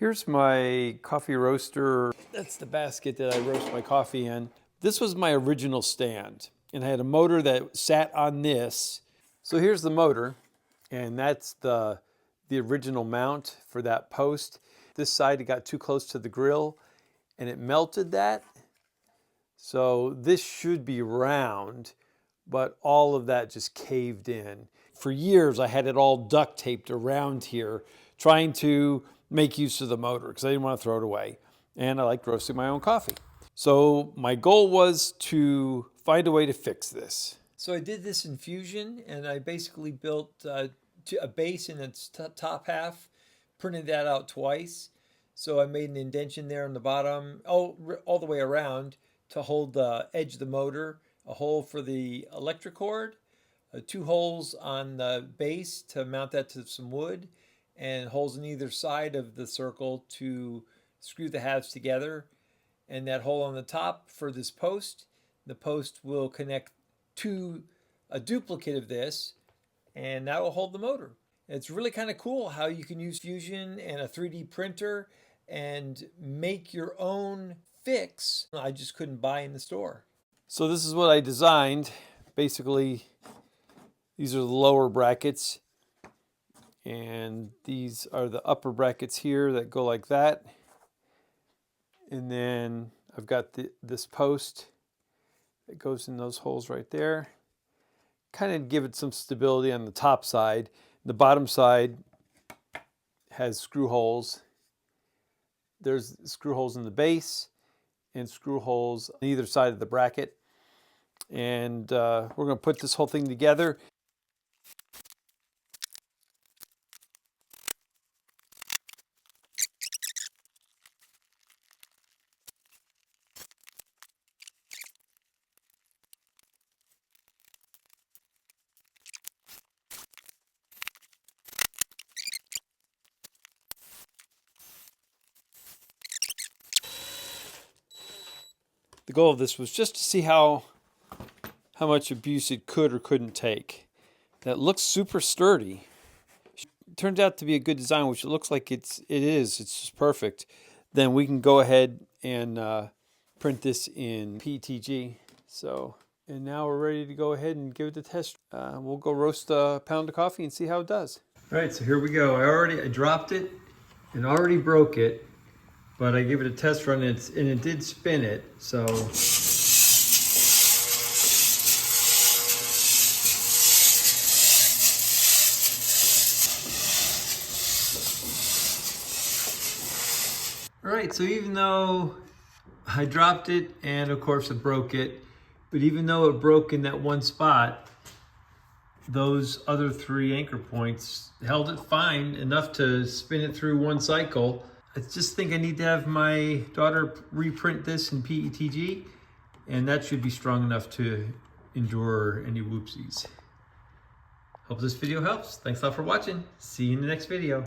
Here's my coffee roaster. That's the basket that I roast my coffee in. This was my original stand, and I had a motor that sat on this. So here's the motor, and that's the original mount for that post. This side, it got too close to the grill, and it melted that. So this should be round, but all of that just caved in. For years, I had it all duct taped around here, trying to make use of the motor because I didn't want to throw it away. And I liked roasting my own coffee. So my goal was to find a way to fix this. So I did this in Fusion, and I basically built a base in its top half, printed that out twice. So I made an indentation there on the bottom, all the way around to hold the edge of the motor, a hole for the electric cord, 2 holes on the base to mount that to some wood, and holes on either side of the circle to screw the halves together. And that hole on the top for this post. The post will connect to a duplicate of this, and that will hold the motor. It's really kind of cool how you can use Fusion and a 3D printer and make your own fix I just couldn't buy in the store. So this is what I designed. Basically, these are the lower brackets, and these are the upper brackets here that go like that. And then I've got this post that goes in those holes right there. Kind of give it some stability on the top side. The bottom side has screw holes. There's screw holes in the base and screw holes on either side of the bracket. And we're going to put this whole thing together. The goal of this was just to see how much abuse it could or couldn't take. That looks super sturdy. It turns out to be a good design, which it looks like it is. It's just perfect. Then we can go ahead and print this in PETG. And now we're ready to go ahead and give it a test. We'll go roast a pound of coffee and see how it does. All right, so here we go. I dropped it and already broke it. But I gave it a test run, and it did spin it, so. All right, so even though I dropped it, and of course it broke it, but even though it broke in that one spot, those other 3 anchor points held it fine enough to spin it through one cycle. I just think I need to have my daughter reprint this in PETG, and that should be strong enough to endure any whoopsies. Hope this video helps. Thanks a lot for watching. See you in the next video.